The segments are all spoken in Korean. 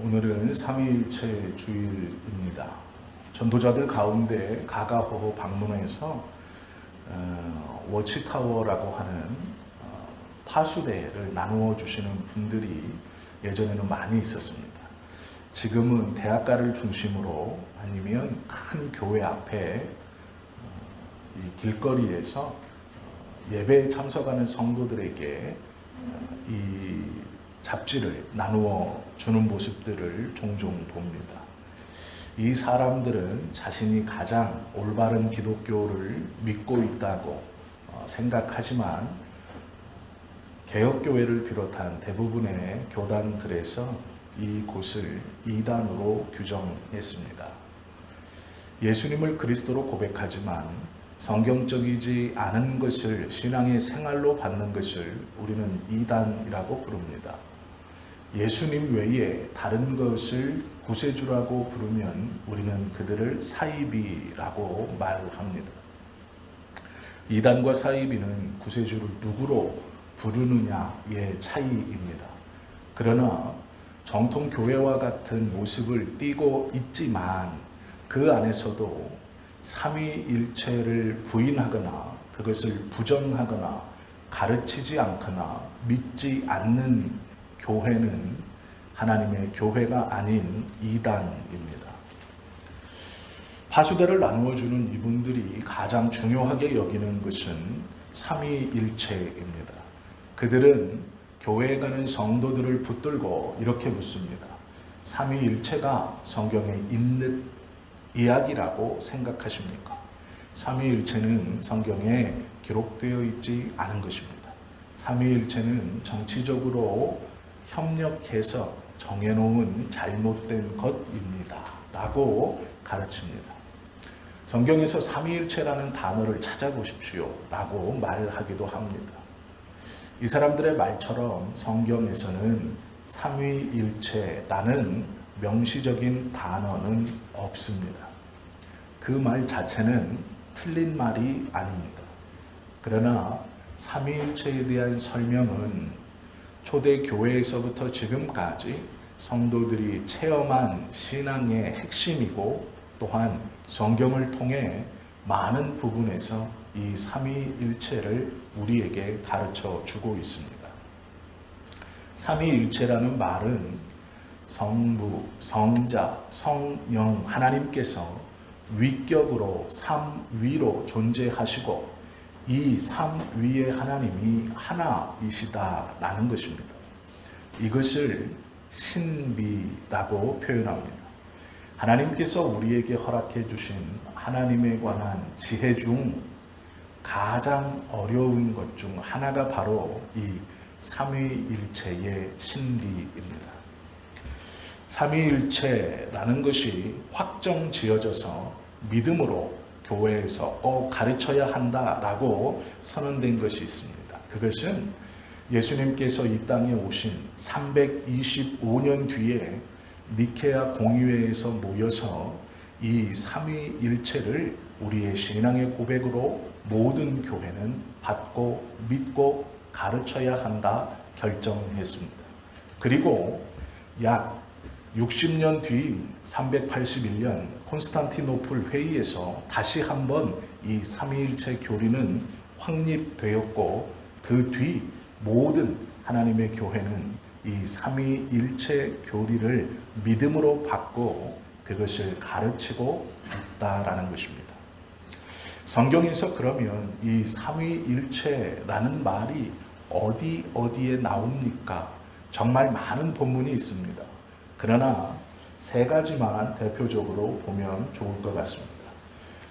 오늘은 삼위일체 주일입니다. 전도자들 가운데 가가호호 방문에서 워치타워라고 하는 파수대를 나누어 주시는 분들이 예전에는 많이 있었습니다. 지금은 대학가를 중심으로 아니면 큰 교회 앞에 이 길거리에서 예배에 참석하는 성도들에게 이 잡지를 나누어 주는 모습들을 종종 봅니다. 이 사람들은 자신이 가장 올바른 기독교를 믿고 있다고 생각하지만 개혁교회를 비롯한 대부분의 교단들에서 이곳을 이단으로 규정했습니다. 예수님을 그리스도로 고백하지만 성경적이지 않은 것을 신앙의 생활로 받는 것을 우리는 이단이라고 부릅니다. 예수님 외에 다른 것을 구세주라고 부르면 우리는 그들을 사이비라고 말합니다. 이단과 사이비는 구세주를 누구로 부르느냐의 차이입니다. 그러나 정통 교회와 같은 모습을 띠고 있지만 그 안에서도 삼위일체를 부인하거나 그것을 부정하거나 가르치지 않거나 믿지 않는 교회는 하나님의 교회가 아닌 이단입니다. 파수대를 나누어주는 이분들이 가장 중요하게 여기는 것은 삼위일체입니다. 그들은 교회에 가는 성도들을 붙들고 이렇게 묻습니다. 삼위일체가 성경에 있는 이야기라고 생각하십니까? 삼위일체는 성경에 기록되어 있지 않은 것입니다. 삼위일체는 정치적으로 협력해서 정해놓은 잘못된 것입니다. 라고 가르칩니다. 성경에서 삼위일체라는 단어를 찾아보십시오. 라고 말하기도 합니다. 이 사람들의 말처럼 성경에서는 삼위일체라는 명시적인 단어는 없습니다. 그 말 자체는 틀린 말이 아닙니다. 그러나 삼위일체에 대한 설명은 초대교회에서부터 지금까지 성도들이 체험한 신앙의 핵심이고 또한 성경을 통해 많은 부분에서 이 삼위일체를 우리에게 가르쳐 주고 있습니다. 삼위일체라는 말은 성부, 성자, 성령 하나님께서 위격으로 삼위로 존재하시고 이 삼위의 하나님이 하나이시다라는 것입니다. 이것을 신비라고 표현합니다. 하나님께서 우리에게 허락해 주신 하나님에 관한 지혜 중 가장 어려운 것 중 하나가 바로 이 삼위일체의 신비입니다. 삼위일체라는 것이 확정 지어져서 믿음으로 교회에서 꼭 가르쳐야 한다라고 선언된 것이 있습니다. 그것은 예수님께서 이 땅에 오신 325년 뒤에 니케아 공의회에서 모여서 이 삼위일체를 우리의 신앙의 고백으로 모든 교회는 받고 믿고 가르쳐야 한다 결정했습니다. 그리고 약 60년 뒤인 381년 콘스탄티노플 회의에서 다시 한번 이 삼위일체 교리는 확립되었고 그 뒤 모든 하나님의 교회는 이 삼위일체 교리를 믿음으로 받고 그것을 가르치고 있다라는 것입니다. 성경에서 그러면 이 삼위일체라는 말이 어디에 나옵니까? 정말 많은 본문이 있습니다. 그러나 세 가지만 대표적으로 보면 좋을 것 같습니다.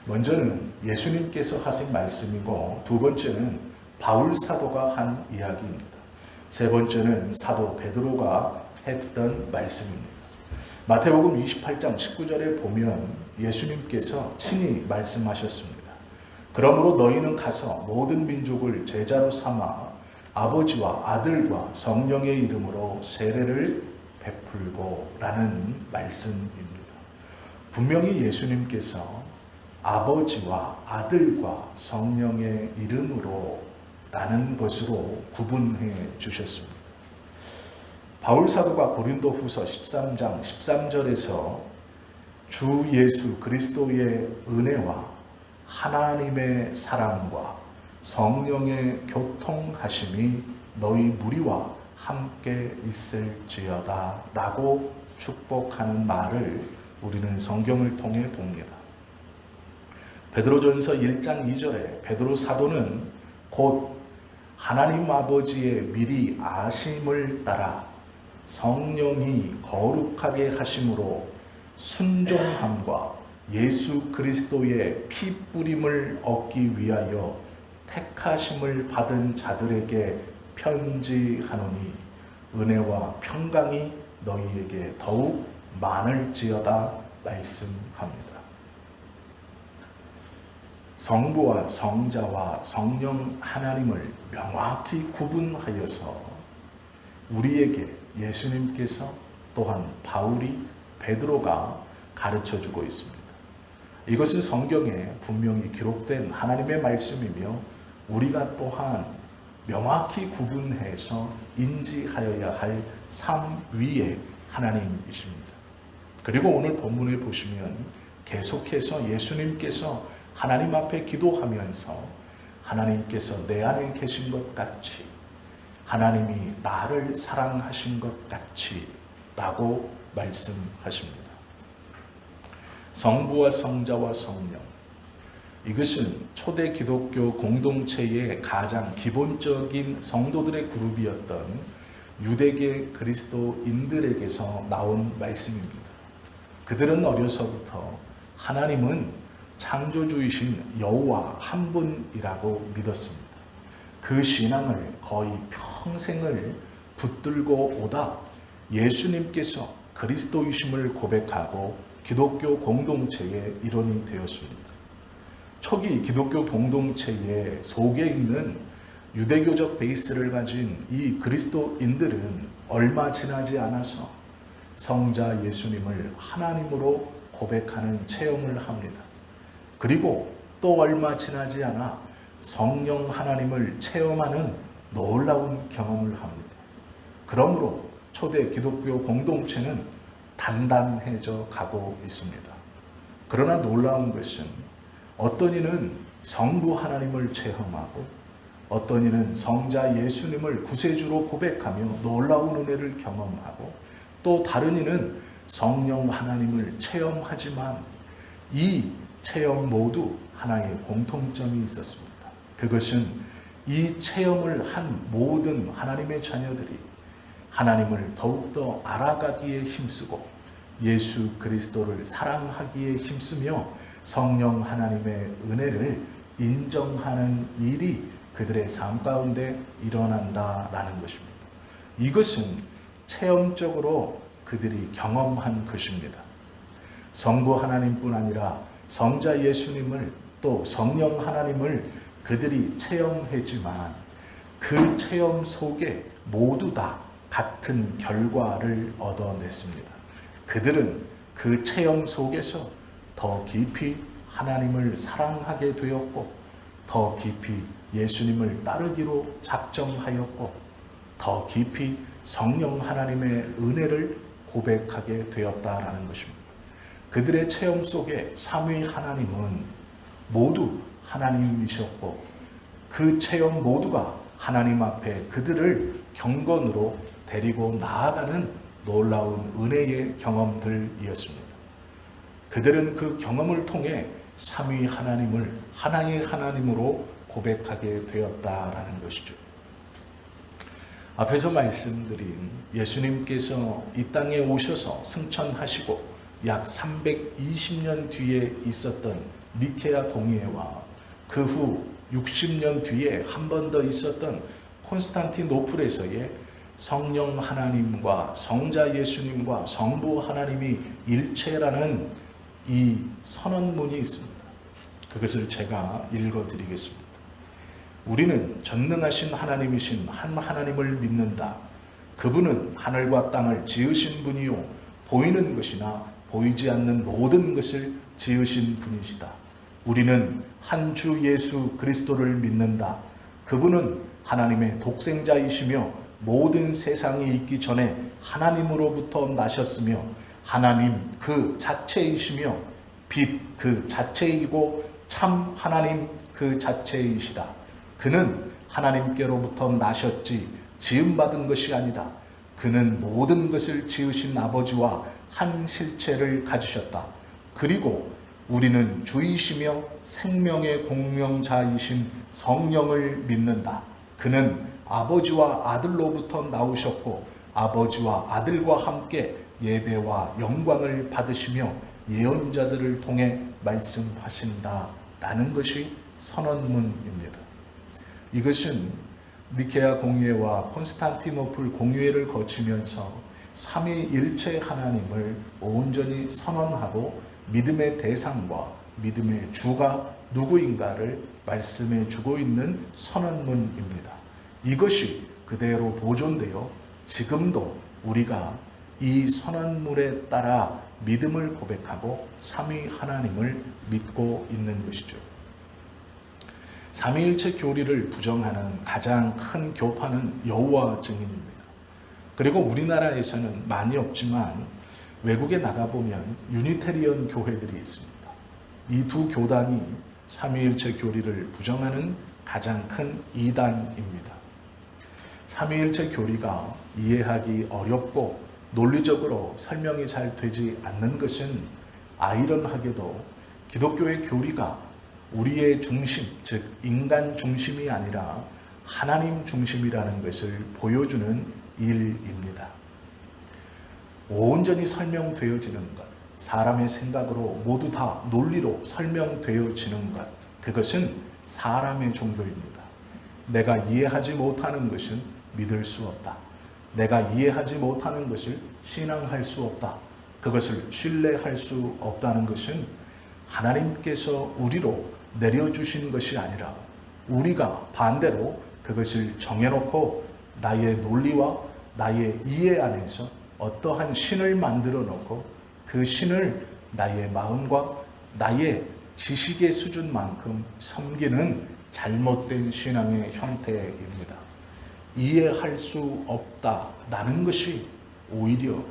먼저는 예수님께서 하신 말씀이고 두 번째는 바울 사도가 한 이야기입니다. 세 번째는 사도 베드로가 했던 말씀입니다. 마태복음 28장 19절에 보면 예수님께서 친히 말씀하셨습니다. 그러므로 너희는 가서 모든 민족을 제자로 삼아 아버지와 아들과 성령의 이름으로 세례를 베풀고 라는 말씀입니다. 분명히 예수님께서 아버지와 아들과 성령의 이름으로 라는 것으로 구분해 주셨습니다. 바울 사도가 고린도후서 13장 13절에서 주 예수 그리스도의 은혜와 하나님의 사랑과 성령의 교통하심이 너희 무리와 함께 있을지어다 라고 축복하는 말을 우리는 성경을 통해 봅니다. 베드로전서 1장 2절에 베드로 사도는 곧 하나님 아버지의 미리 아심을 따라 성령이 거룩하게 하심으로 순종함과 예수 그리스도의 피 뿌림을 얻기 위하여 택하심을 받은 자들에게 편지하노니 은혜와 평강이 너희에게 더욱 많을지어다 말씀합니다. 성부와 성자와 성령 하나님을 명확히 구분하여서 우리에게 예수님께서 또한 바울이 베드로가 가르쳐주고 있습니다. 이것은 성경에 분명히 기록된 하나님의 말씀이며 우리가 또한 명확히 구분해서 인지하여야 할 삶 위의 하나님이십니다. 그리고 오늘 본문을 보시면 계속해서 예수님께서 하나님 앞에 기도하면서 하나님께서 내 안에 계신 것 같이 하나님이 나를 사랑하신 것 같이 라고 말씀하십니다. 성부와 성자와 성령, 이것은 초대 기독교 공동체의 가장 기본적인 성도들의 그룹이었던 유대계 그리스도인들에게서 나온 말씀입니다. 그들은 어려서부터 하나님은 창조주이신 여호와 한 분이라고 믿었습니다. 그 신앙을 거의 평생을 붙들고 오다 예수님께서 그리스도이심을 고백하고 기독교 공동체의 일원이 되었습니다. 초기 기독교 공동체의 속에 있는 유대교적 베이스를 가진 이 그리스도인들은 얼마 지나지 않아서 성자 예수님을 하나님으로 고백하는 체험을 합니다. 그리고 또 얼마 지나지 않아 성령 하나님을 체험하는 놀라운 경험을 합니다. 그러므로 초대 기독교 공동체는 단단해져 가고 있습니다. 그러나 놀라운 것은 어떤 이는 성부 하나님을 체험하고 어떤 이는 성자 예수님을 구세주로 고백하며 놀라운 은혜를 경험하고 또 다른 이는 성령 하나님을 체험하지만 이 체험 모두 하나의 공통점이 있었습니다. 그것은 이 체험을 한 모든 하나님의 자녀들이 하나님을 더욱더 알아가기에 힘쓰고 예수 그리스도를 사랑하기에 힘쓰며 성령 하나님의 은혜를 인정하는 일이 그들의 삶 가운데 일어난다라는 것입니다. 이것은 체험적으로 그들이 경험한 것입니다. 성부 하나님뿐 아니라 성자 예수님을 또 성령 하나님을 그들이 체험했지만 그 체험 속에 모두 다 같은 결과를 얻어냈습니다. 그들은 그 체험 속에서 더 깊이 하나님을 사랑하게 되었고 더 깊이 예수님을 따르기로 작정하였고 더 깊이 성령 하나님의 은혜를 고백하게 되었다라는 것입니다. 그들의 체험 속에 삼위 하나님은 모두 하나님이셨고 그 체험 모두가 하나님 앞에 그들을 경건으로 데리고 나아가는 놀라운 은혜의 경험들이었습니다. 그들은 그 경험을 통해 삼위 하나님을 하나의 하나님으로 고백하게 되었다라는 것이죠. 앞에서 말씀드린 예수님께서 이 땅에 오셔서 승천하시고 약 320년 뒤에 있었던 니케아 공의회와 그 후 60년 뒤에 한 번 더 있었던 콘스탄티노플에서의 성령 하나님과 성자 예수님과 성부 하나님이 일체라는 이 선언문이 있습니다. 그것을 제가 읽어드리겠습니다. 우리는 전능하신 하나님이신 한 하나님을 믿는다. 그분은 하늘과 땅을 지으신 분이요 보이는 것이나 보이지 않는 모든 것을 지으신 분이시다. 우리는 한 주 예수 그리스도를 믿는다. 그분은 하나님의 독생자이시며 모든 세상이 있기 전에 하나님으로부터 나셨으며 하나님 그 자체이시며 빛 그 자체이고 참 하나님 그 자체이시다. 그는 하나님께로부터 나셨지 지음받은 것이 아니다. 그는 모든 것을 지으신 아버지와 한 실체를 가지셨다. 그리고 우리는 주이시며 생명의 공명자이신 성령을 믿는다. 그는 아버지와 아들로부터 나오셨고 아버지와 아들과 함께 예배와 영광을 받으시며 예언자들을 통해 말씀하신다. 라는 것이 선언문입니다. 이것은 니케아 공회와 콘스탄티노플 공회를 거치면서 삼위일체 하나님을 온전히 선언하고 믿음의 대상과 믿음의 주가 누구인가를 말씀해 주고 있는 선언문입니다. 이것이 그대로 보존되어 지금도 우리가 이 선언문에 따라 믿음을 고백하고 삼위 하나님을 믿고 있는 것이죠. 삼위일체 교리를 부정하는 가장 큰 교파는 여호와 증인입니다. 그리고 우리나라에서는 많이 없지만 외국에 나가보면 유니테리언 교회들이 있습니다. 이 두 교단이 삼위일체 교리를 부정하는 가장 큰 이단입니다. 삼위일체 교리가 이해하기 어렵고 논리적으로 설명이 잘 되지 않는 것은 아이러니하게도 기독교의 교리가 우리의 중심, 즉 인간 중심이 아니라 하나님 중심이라는 것을 보여주는 일입니다. 온전히 설명되어지는 것, 사람의 생각으로 모두 다 논리로 설명되어지는 것, 그것은 사람의 종교입니다. 내가 이해하지 못하는 것은 믿을 수 없다. 내가 이해하지 못하는 것을 신앙할 수 없다. 그것을 신뢰할 수 없다는 것은 하나님께서 우리로 내려주신 것이 아니라 우리가 반대로 그것을 정해놓고 나의 논리와 나의 이해 안에서 어떠한 신을 만들어 놓고 그 신을 나의 마음과 나의 지식의 수준만큼 섬기는 잘못된 신앙의 형태입니다. 이해할 수 없다라는 것이 오히려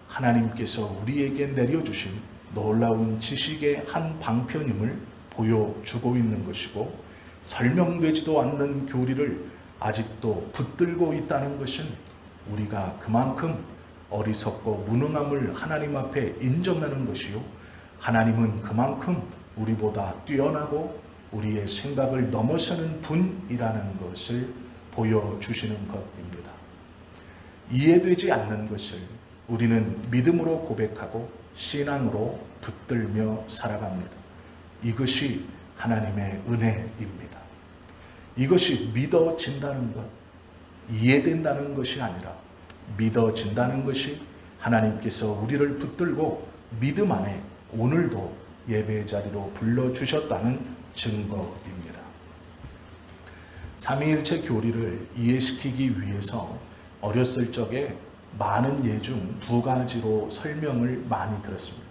하나님께서 우리에게 내려주신 놀라운 지식의 한 방편임을 보여주고 있는 것이고, 설명되지도 않는 교리를 아직도 붙들고 있다는 것은 우리가 그만큼 어리석고 무능함을 하나님 앞에 인정하는 것이요, 하나님은 그만큼 우리보다 뛰어나고 우리의 생각을 넘어서는 분이라는 것을 보여주시는 것입니다. 이해되지 않는 것을 우리는 믿음으로 고백하고 신앙으로 붙들며 살아갑니다. 이것이 하나님의 은혜입니다. 이것이 믿어진다는 것, 이해된다는 것이 아니라 믿어진다는 것이 하나님께서 우리를 붙들고 믿음 안에 오늘도 예배 자리로 불러주셨다는 증거입니다. 삼위일체 교리를 이해시키기 위해서 어렸을 적에 많은 예 중 두 가지로 설명을 많이 들었습니다.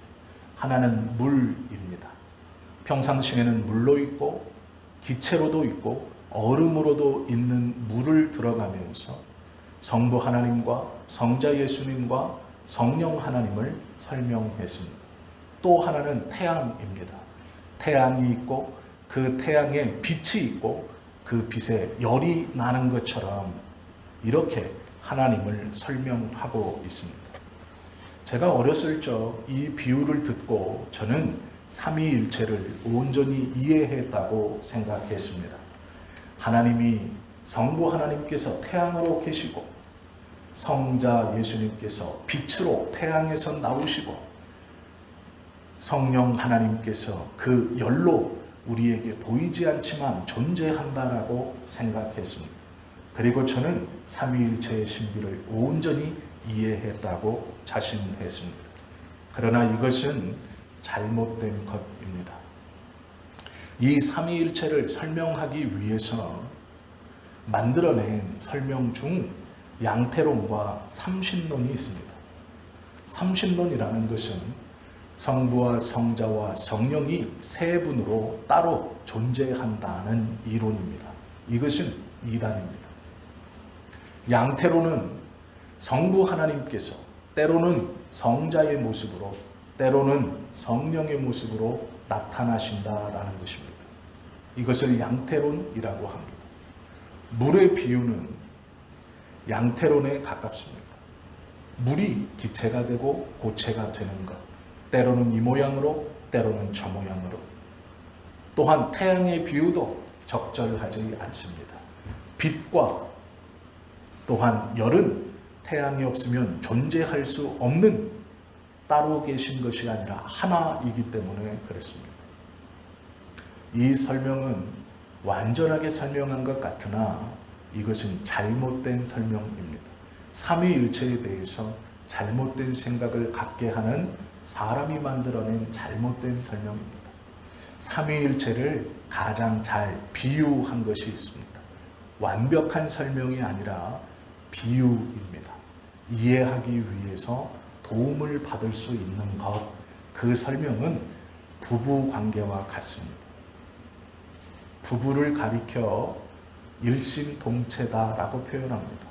하나는 물입니다. 평상시에는 물로 있고 기체로도 있고 얼음으로도 있는 물을 들어가면서 성부 하나님과 성자 예수님과 성령 하나님을 설명했습니다. 또 하나는 태양입니다. 태양이 있고 그 태양에 빛이 있고 그 빛에 열이 나는 것처럼 이렇게 하나님을 설명하고 있습니다. 제가 어렸을 적 이 비유를 듣고 저는 삼위일체를 온전히 이해했다고 생각했습니다. 하나님이 성부 하나님께서 태양으로 계시고 성자 예수님께서 빛으로 태양에서 나오시고 성령 하나님께서 그 열로 우리에게 보이지 않지만 존재한다라고 생각했습니다. 그리고 저는 삼위일체의 신비를 온전히 이해했다고 자신했습니다. 그러나 이것은 잘못된 것입니다. 이 삼위일체를 설명하기 위해서 만들어낸 설명 중 양태론과 삼신론이 있습니다. 삼신론이라는 것은 성부와 성자와 성령이 세 분으로 따로 존재한다는 이론입니다. 이것은 이단입니다. 양태로는 성부 하나님께서 때로는 성자의 모습으로 때로는 성령의 모습으로 나타나신다라는 것입니다. 이것을 양태론이라고 합니다. 물의 비유는 양태론에 가깝습니다. 물이 기체가 되고 고체가 되는 것, 때로는 이 모양으로 때로는 저 모양으로. 또한 태양의 비유도 적절하지 않습니다. 빛과 또한 열은 태양이 없으면 존재할 수 없는, 따로 계신 것이 아니라 하나이기 때문에 그렇습니다. 이 설명은 완전하게 설명한 것 같으나 이것은 잘못된 설명입니다. 삼위일체에 대해서 잘못된 생각을 갖게 하는 사람이 만들어낸 잘못된 설명입니다. 삼위일체를 가장 잘 비유한 것이 있습니다. 완벽한 설명이 아니라 비유입니다. 이해하기 위해서 도움을 받을 수 있는 것, 그 설명은 부부 관계와 같습니다. 부부를 가리켜 일심동체다라고 표현합니다.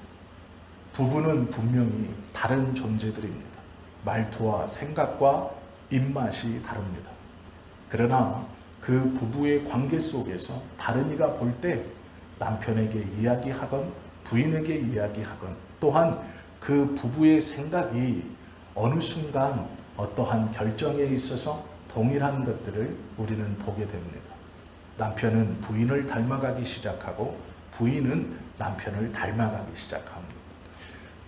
부부는 분명히 다른 존재들입니다. 말투와 생각과 입맛이 다릅니다. 그러나 그 부부의 관계 속에서 다른 이가 볼 때 남편에게 이야기하건 부인에게 이야기하건, 또한 그 부부의 생각이 어느 순간 어떠한 결정에 있어서 동일한 것들을 우리는 보게 됩니다. 남편은 부인을 닮아가기 시작하고 부인은 남편을 닮아가기 시작합니다.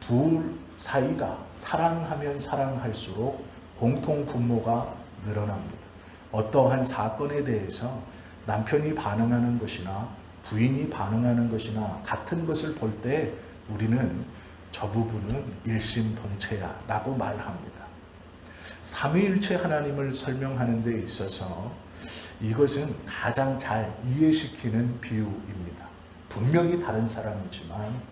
둘 사이가 사랑하면 사랑할수록 공통 분모가 늘어납니다. 어떠한 사건에 대해서 남편이 반응하는 것이나 부인이 반응하는 것이나 같은 것을 볼 때 우리는 저 부분은 일심동체야 라고 말합니다. 삼위일체 하나님을 설명하는 데 있어서 이것은 가장 잘 이해시키는 비유입니다. 분명히 다른 사람이지만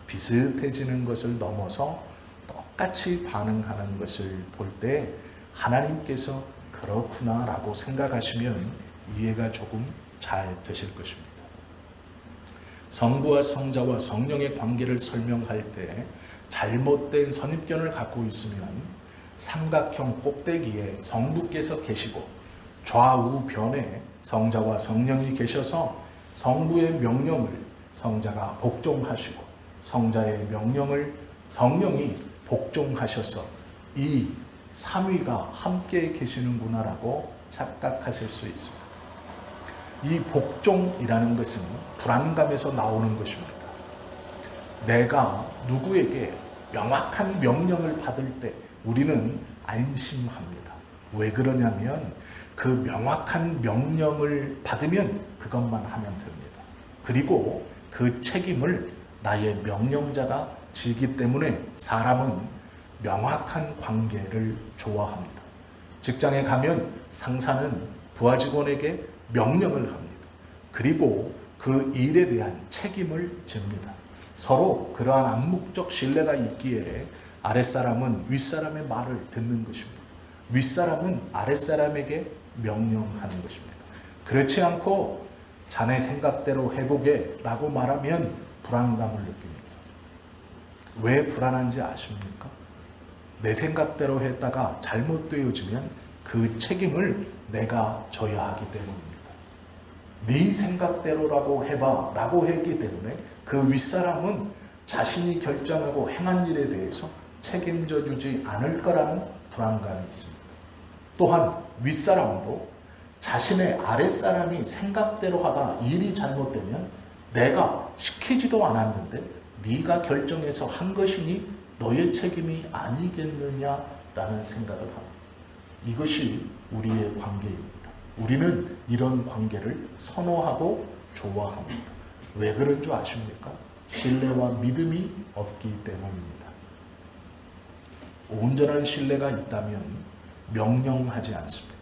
비슷해지는 것을 넘어서 똑같이 반응하는 것을 볼 때 하나님께서 그렇구나 라고 생각하시면 이해가 조금 잘 되실 것입니다. 성부와 성자와 성령의 관계를 설명할 때 잘못된 선입견을 갖고 있으면 삼각형 꼭대기에 성부께서 계시고 좌우변에 성자와 성령이 계셔서 성부의 명령을 성자가 복종하시고 성자의 명령을 성령이 복종하셔서 이 삼위가 함께 계시는구나라고 착각하실 수 있습니다. 이 복종이라는 것은 불안감에서 나오는 것입니다. 내가 누구에게 명확한 명령을 받을 때 우리는 안심합니다. 왜 그러냐면 그 명확한 명령을 받으면 그것만 하면 됩니다. 그리고 그 책임을 나의 명령자가 지기 때문에 사람은 명확한 관계를 좋아합니다. 직장에 가면 상사는 부하 직원에게 명령을 합니다. 그리고 그 일에 대한 책임을 집니다. 서로 그러한 암묵적 신뢰가 있기에 아랫사람은 윗사람의 말을 듣는 것입니다. 윗사람은 아랫사람에게 명령하는 것입니다. 그렇지 않고 자네 생각대로 해보게 라고 말하면 불안감을 느낍니다. 왜 불안한지 아십니까? 내 생각대로 했다가 잘못되어지면 그 책임을 내가 져야 하기 때문입니다. 네 생각대로라고 해봐 라고 했기 때문에 그 윗사람은 자신이 결정하고 행한 일에 대해서 책임져 주지 않을 거라는 불안감이 있습니다. 또한 윗사람도 자신의 아랫사람이 생각대로 하다 일이 잘못되면 내가 시키지도 않았는데 네가 결정해서 한 것이니 너의 책임이 아니겠느냐라는 생각을 합니다. 이것이 우리의 관계입니다. 우리는 이런 관계를 선호하고 좋아합니다. 왜 그런 줄 아십니까? 신뢰와 믿음이 없기 때문입니다. 온전한 신뢰가 있다면 명령하지 않습니다.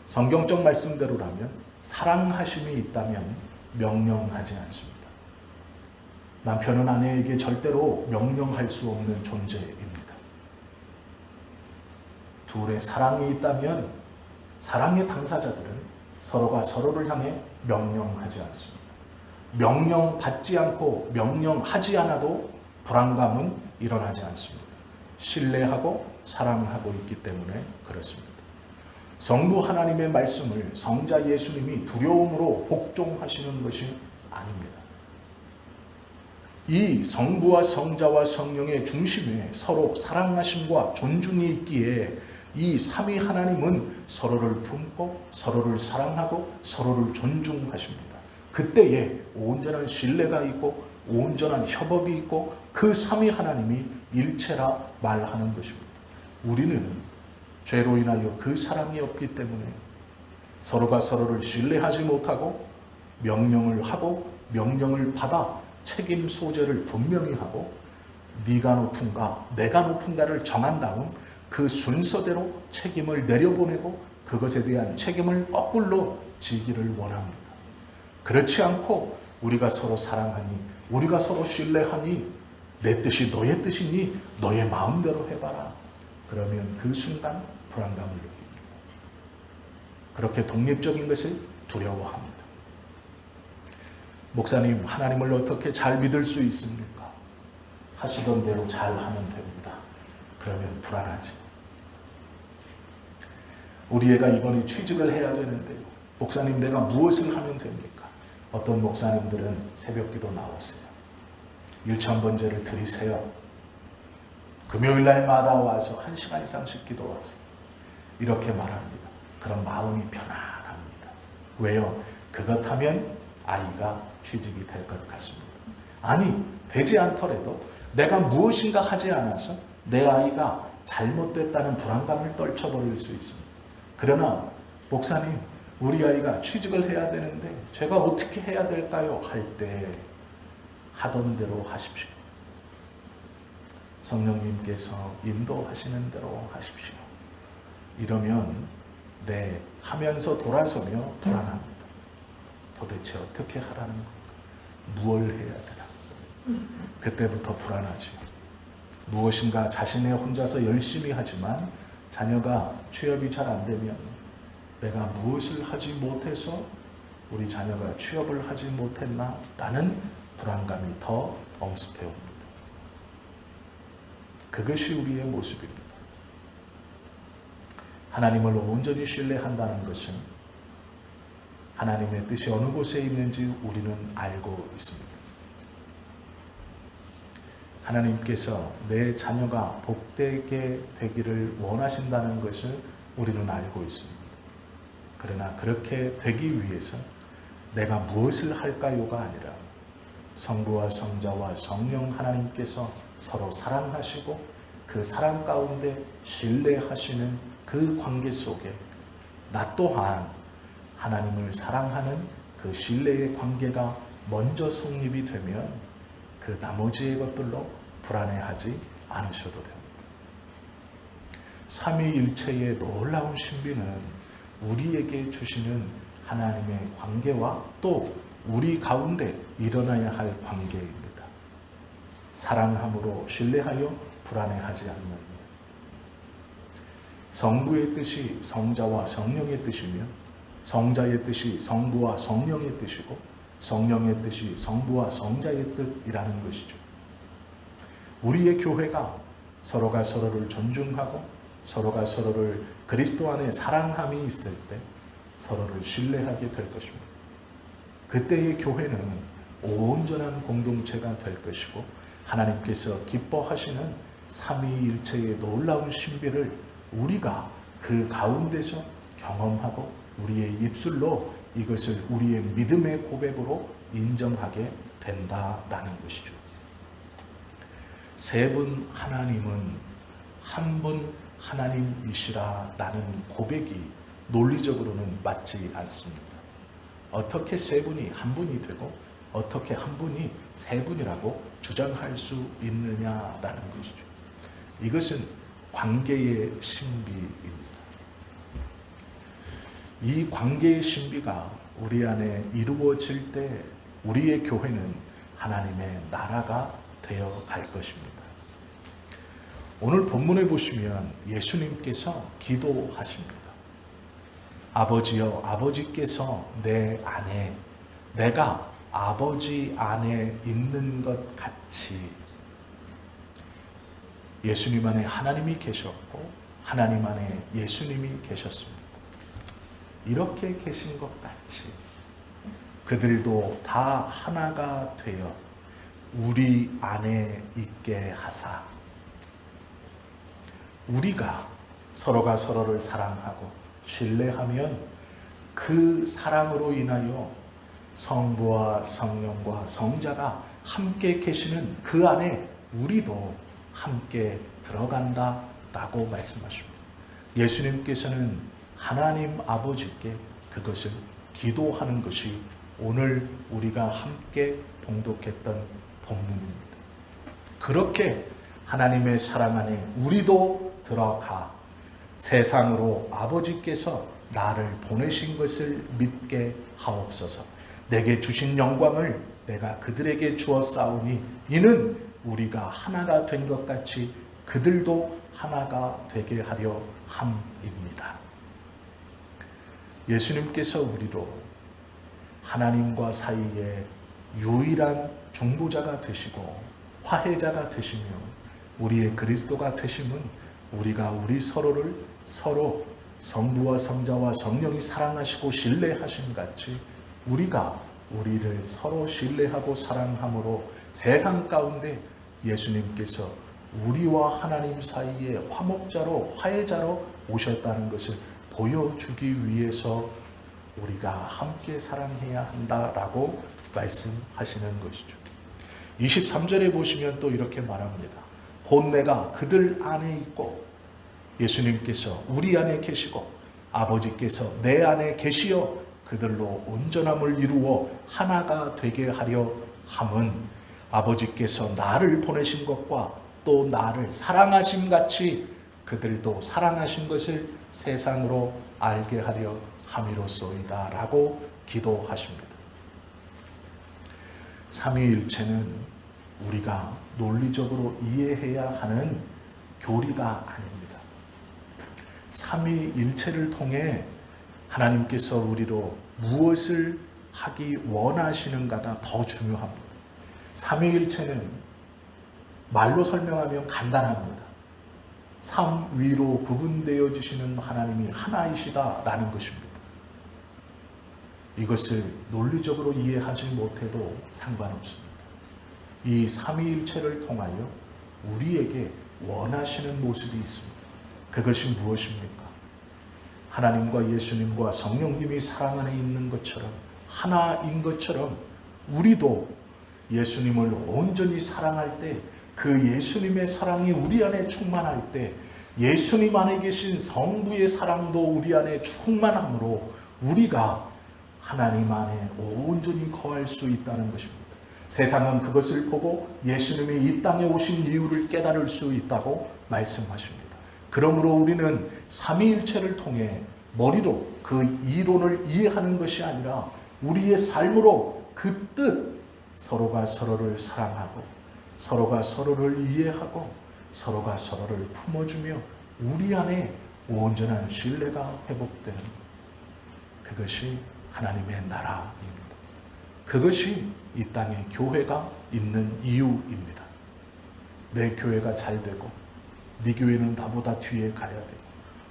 성경적 말씀대로라면 사랑하심이 있다면 명령하지 않습니다. 남편은 아내에게 절대로 명령할 수 없는 존재입니다. 둘의 사랑이 있다면 사랑의 당사자들은 서로가 서로를 향해 명령하지 않습니다. 명령 받지 않고 명령하지 않아도 불안감은 일어나지 않습니다. 신뢰하고 사랑하고 있기 때문에 그렇습니다. 성부 하나님의 말씀을 성자 예수님이 두려움으로 복종하시는 것이 아닙니다. 이 성부와 성자와 성령의 중심에 서로 사랑하심과 존중이 있기에 이 삼위 하나님은 서로를 품고 서로를 사랑하고 서로를 존중하십니다. 그때에 온전한 신뢰가 있고 온전한 협업이 있고 그 삼위 하나님이 일체라 말하는 것입니다. 우리는 죄로 인하여 그 사랑이 없기 때문에 서로가 서로를 신뢰하지 못하고 명령을 하고 명령을 받아 책임 소재를 분명히 하고 네가 높은가 내가 높은가를 정한 다음 그 순서대로 책임을 내려보내고 그것에 대한 책임을 거꾸로 지기를 원합니다. 그렇지 않고 우리가 서로 사랑하니 우리가 서로 신뢰하니 내 뜻이 너의 뜻이니 너의 마음대로 해봐라. 그러면 그 순간 불안감을 느낍니다. 그렇게 독립적인 것을 두려워합니다. 목사님, 하나님을 어떻게 잘 믿을 수 있습니까? 하시던 대로 잘 하면 됩니다. 그러면 불안하지. 우리 애가 이번에 취직을 해야 되는데요. 목사님, 내가 무엇을 하면 됩니까? 어떤 목사님들은 새벽기도 나오세요. 일천번제를 드리세요. 금요일날마다 와서 1시간 이상씩 기도하세요. 이렇게 말합니다. 그런 마음이 편안합니다. 왜요? 그것하면 아이가 취직이 될 것 같습니다. 아니, 되지 않더라도 내가 무엇인가 하지 않아서 내 아이가 잘못됐다는 불안감을 떨쳐버릴 수 있습니다. 그러나 목사님, 우리 아이가 취직을 해야 되는데 제가 어떻게 해야 될까요? 할 때 하던 대로 하십시오. 성령님께서 인도하시는 대로 하십시오. 이러면 하면서 돌아서며 불안합니다. 도대체 어떻게 하라는 건가? 무엇을 해야 되나? 그때부터 불안하죠. 무엇인가 자신의 혼자서 열심히 하지만 자녀가 취업이 잘 안 되면 내가 무엇을 하지 못해서 우리 자녀가 취업을 하지 못했나? 라는 불안감이 더 엄습해 옵니다. 그것이 우리의 모습입니다. 하나님을 온전히 신뢰한다는 것은 하나님의 뜻이 어느 곳에 있는지 우리는 알고 있습니다. 하나님께서 내 자녀가 복되게 되기를 원하신다는 것을 우리는 알고 있습니다. 그러나 그렇게 되기 위해서 내가 무엇을 할까요가 아니라 성부와 성자와 성령 하나님께서 서로 사랑하시고 그 사랑 가운데 신뢰하시는 그 관계 속에 나 또한 하나님을 사랑하는 그 신뢰의 관계가 먼저 성립이 되면 그 나머지의 것들로 불안해하지 않으셔도 됩니다. 삼위일체의 놀라운 신비는 우리에게 주시는 하나님의 관계와 또 우리 가운데 일어나야 할 관계입니다. 사랑함으로 신뢰하여 불안해하지 않는 것. 성부의 뜻이 성자와 성령의 뜻이며 성자의 뜻이 성부와 성령의 뜻이고 성령의 뜻이 성부와 성자의 뜻이라는 것이죠. 우리의 교회가 서로가 서로를 존중하고 서로가 서로를 그리스도 안에 사랑함이 있을 때 서로를 신뢰하게 될 것입니다. 그때의 교회는 온전한 공동체가 될 것이고 하나님께서 기뻐하시는 삼위일체의 놀라운 신비를 우리가 그 가운데서 경험하고 우리의 입술로 이것을 우리의 믿음의 고백으로 인정하게 된다라는 것이죠. 세 분 하나님은 한 분 하나님이시라라는 고백이 논리적으로는 맞지 않습니다. 어떻게 세 분이 한 분이 되고 어떻게 한 분이 세 분이라고 주장할 수 있느냐라는 것이죠. 이것은 관계의 신비입니다. 이 관계의 신비가 우리 안에 이루어질 때 우리의 교회는 하나님의 나라가 되어 갈 것입니다. 오늘 본문에 보시면 예수님께서 기도하십니다. 아버지여, 아버지께서 내 안에 내가 아버지 안에 있는 것 같이 예수님 안에 하나님이 계셨고 하나님 안에 예수님이 계셨습니다. 이렇게 계신 것 같이 그들도 다 하나가 되어 우리 안에 있게 하사 우리가 서로가 서로를 사랑하고 신뢰하면 그 사랑으로 인하여 성부와 성령과 성자가 함께 계시는 그 안에 우리도 함께 들어간다라고 말씀하십니다. 예수님께서는 하나님 아버지께 그것을 기도하는 것이 오늘 우리가 함께 봉독했던 본문입니다. 그렇게 하나님의 사랑 안에 우리도 들어가 세상으로 아버지께서 나를 보내신 것을 믿게 하옵소서. 내게 주신 영광을 내가 그들에게 주었사오니 이는 우리가 하나가 된 것 같이 그들도 하나가 되게 하려 함입니다. 예수님께서 우리로 하나님과 사이에 유일한 중보자가 되시고 화해자가 되시며 우리의 그리스도가 되심은 우리가 우리 서로를 서로 성부와 성자와 성령이 사랑하시고 신뢰하심 같이 우리가 우리를 서로 신뢰하고 사랑함으로 세상 가운데 예수님께서 우리와 하나님 사이에 화목자로 화해자로 오셨다는 것을 보여주기 위해서 우리가 함께 사랑해야 한다라고 말씀하시는 것이죠. 23절에 보시면 또 이렇게 말합니다. 곧 내가 그들 안에 있고 예수님께서 우리 안에 계시고 아버지께서 내 안에 계시어 그들로 온전함을 이루어 하나가 되게 하려 함은 아버지께서 나를 보내신 것과 또 나를 사랑하심 같이 그들도 사랑하신 것을 세상으로 알게 하려 함이로소이다 라고 기도하십니다. 삼위일체는 우리가 논리적으로 이해해야 하는 교리가 아닙니다. 삼위일체를 통해 하나님께서 우리로 무엇을 하기 원하시는가가 더 중요합니다. 삼위일체는 말로 설명하면 간단합니다. 삼위로 구분되어지시는 하나님이 하나이시다라는 것입니다. 이것을 논리적으로 이해하지 못해도 상관없습니다. 이 삼위일체를 통하여 우리에게 원하시는 모습이 있습니다. 그것이 무엇입니까? 하나님과 예수님과 성령님이 사랑 안에 있는 것처럼 하나인 것처럼 우리도 예수님을 온전히 사랑할 때 그 예수님의 사랑이 우리 안에 충만할 때 예수님 안에 계신 성부의 사랑도 우리 안에 충만함으로 우리가 하나님 안에 온전히 거할 수 있다는 것입니다. 세상은 그것을 보고 예수님이 이 땅에 오신 이유를 깨달을 수 있다고 말씀하십니다. 그러므로 우리는 삼위일체를 통해 머리로 그 이론을 이해하는 것이 아니라 우리의 삶으로 그 뜻, 서로가 서로를 사랑하고 서로가 서로를 이해하고 서로가 서로를 품어주며 우리 안에 온전한 신뢰가 회복되는 그것이 하나님의 나라입니다. 그것이 이 땅에 교회가 있는 이유입니다. 내 교회가 잘 되고 네 교회는 나보다 뒤에 가야 되고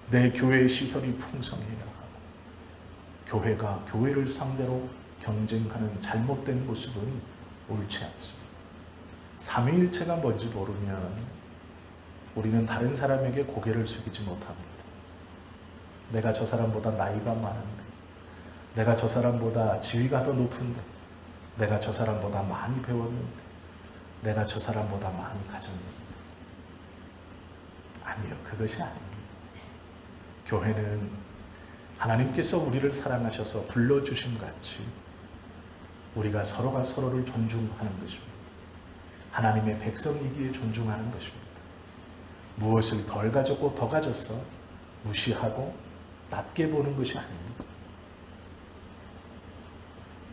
내 교회의 시설이 풍성해야 하고 교회가 교회를 상대로 경쟁하는 잘못된 모습은 옳지 않습니다. 삼위일체가 뭔지 모르면 우리는 다른 사람에게 고개를 숙이지 못합니다. 내가 저 사람보다 나이가 많은데 내가 저 사람보다 지위가 더 높은데 내가 저 사람보다 많이 배웠는데 내가 저 사람보다 많이 가졌는데 아니요, 그것이 아닙니다. 교회는 하나님께서 우리를 사랑하셔서 불러주심 같이 우리가 서로가 서로를 존중하는 것입니다. 하나님의 백성이기에 존중하는 것입니다. 무엇을 덜 가졌고 더 가졌어 무시하고 낮게 보는 것이 아닙니다.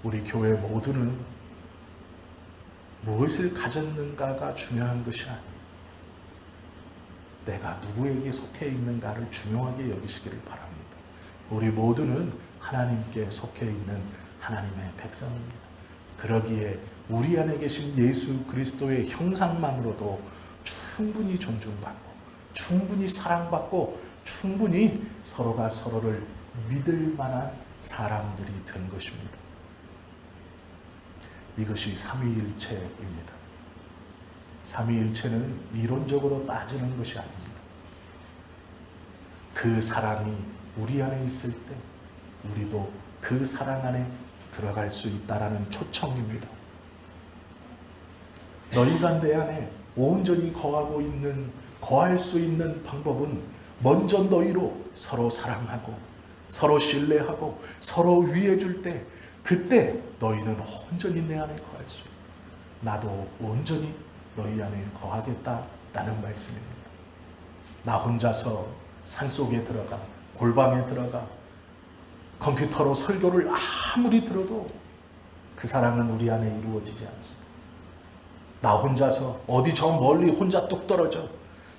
우리 교회 모두는 무엇을 가졌는가가 중요한 것이 아닙니다. 내가 누구에게 속해 있는가를 중요하게 여기시기를 바랍니다. 우리 모두는 하나님께 속해 있는 하나님의 백성입니다. 그러기에 우리 안에 계신 예수 그리스도의 형상만으로도 충분히 존중받고 충분히 사랑받고 충분히 서로가 서로를 믿을 만한 사람들이 된 것입니다. 이것이 삼위일체입니다. 삼위일체는 이론적으로 따지는 것이 아닙니다. 그 사랑이 우리 안에 있을 때 우리도 그 사랑 안에 들어갈 수 있다라는 초청입니다. 너희가 내 안에 온전히 거할 수 있는 방법은 먼저 너희로 서로 사랑하고 서로 신뢰하고 서로 위해 줄 때 그때 너희는 온전히 내 안에 거할 수 있다. 나도 온전히 너희 안에 거하겠다라는 말씀입니다. 나 혼자서 산속에 들어가 골방에 들어가 컴퓨터로 설교를 아무리 들어도 그 사랑은 우리 안에 이루어지지 않습니다. 나 혼자서 어디 저 멀리 혼자 뚝 떨어져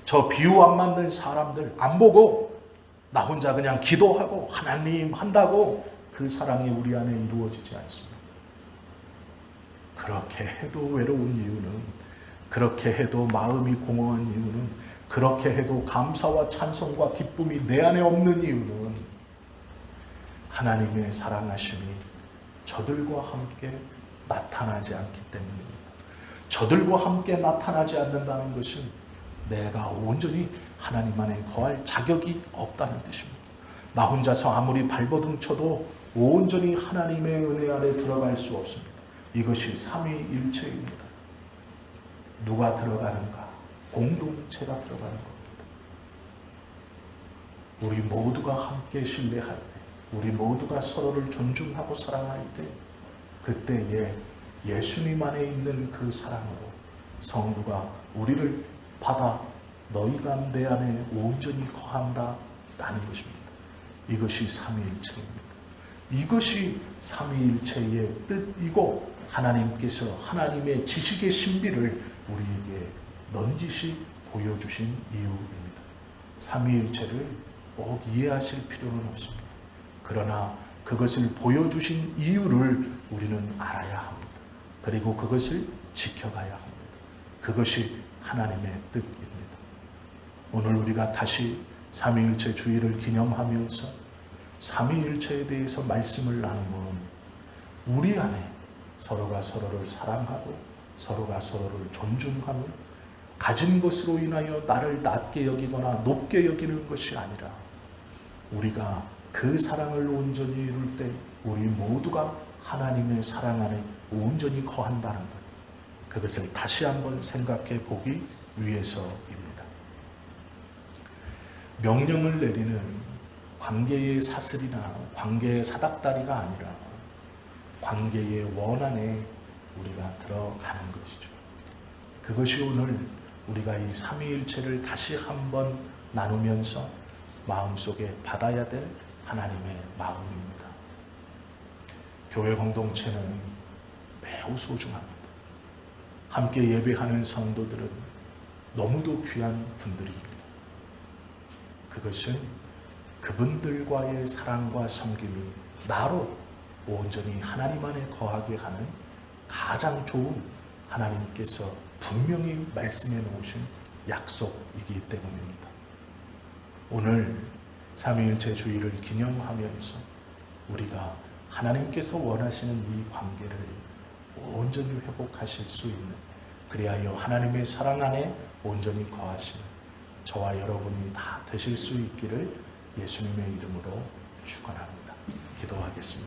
저 비유 안 맞는 사람들 안 보고 나 혼자 그냥 기도하고 하나님 한다고 그 사랑이 우리 안에 이루어지지 않습니다. 그렇게 해도 외로운 이유는, 그렇게 해도 마음이 공허한 이유는, 그렇게 해도 감사와 찬송과 기쁨이 내 안에 없는 이유는 하나님의 사랑하심이 저들과 함께 나타나지 않기 때문입니다. 저들과 함께 나타나지 않는다는 것은 내가 온전히 하나님 안에 거할 자격이 없다는 뜻입니다. 나 혼자서 아무리 발버둥 쳐도 온전히 하나님의 은혜 안에 들어갈 수 없습니다. 이것이 삼위일체입니다. 누가 들어가는가? 공동체가 들어가는 겁니다. 우리 모두가 함께 신뢰할 때, 우리 모두가 서로를 존중하고 사랑할 때, 그때에 예수님 안에 있는 그 사랑으로 성부가 우리를 받아 너희가 내 안에 온전히 거한다 라는 것입니다. 이것이 삼위일체입니다. 이것이 삼위일체의 뜻이고 하나님께서 하나님의 지식의 신비를 우리에게 넌지시 보여주신 이유입니다. 삼위일체를 꼭 이해하실 필요는 없습니다. 그러나 그것을 보여주신 이유를 우리는 알아야 합니다. 그리고 그것을 지켜가야 합니다. 그것이 하나님의 뜻입니다. 오늘 우리가 다시 삼위일체 주일을 기념하면서 삼위일체에 대해서 말씀을 나누면 우리 안에 서로가 서로를 사랑하고 서로가 서로를 존중하며 가진 것으로 인하여 나를 낮게 여기거나 높게 여기는 것이 아니라 우리가 그 사랑을 온전히 이룰 때 우리 모두가 하나님의 사랑 안에 온전히 거한다는 것, 그것을 다시 한번 생각해 보기 위해서입니다. 명령을 내리는 관계의 사슬이나 관계의 사닥다리가 아니라 관계의 원 안에 우리가 들어가는 것이죠. 그것이 오늘 우리가 이 삼위일체를 다시 한번 나누면서 마음속에 받아야 될 하나님의 마음입니다. 교회 공동체는 매우 소중합니다. 함께 예배하는 성도들은 너무도 귀한 분들입니다. 그것은 그분들과의 사랑과 섬김이 나로 온전히 하나님 안에 거하게 하는 가장 좋은 하나님께서 분명히 말씀해 놓으신 약속이기 때문입니다. 오늘 삼위일체 주일을 기념하면서 우리가 하나님께서 원하시는 이 관계를 온전히 회복하실 수 있는, 그리하여 하나님의 사랑 안에 온전히 거하시는 저와 여러분이 다 되실 수 있기를 예수님의 이름으로 축원합니다. 기도하겠습니다.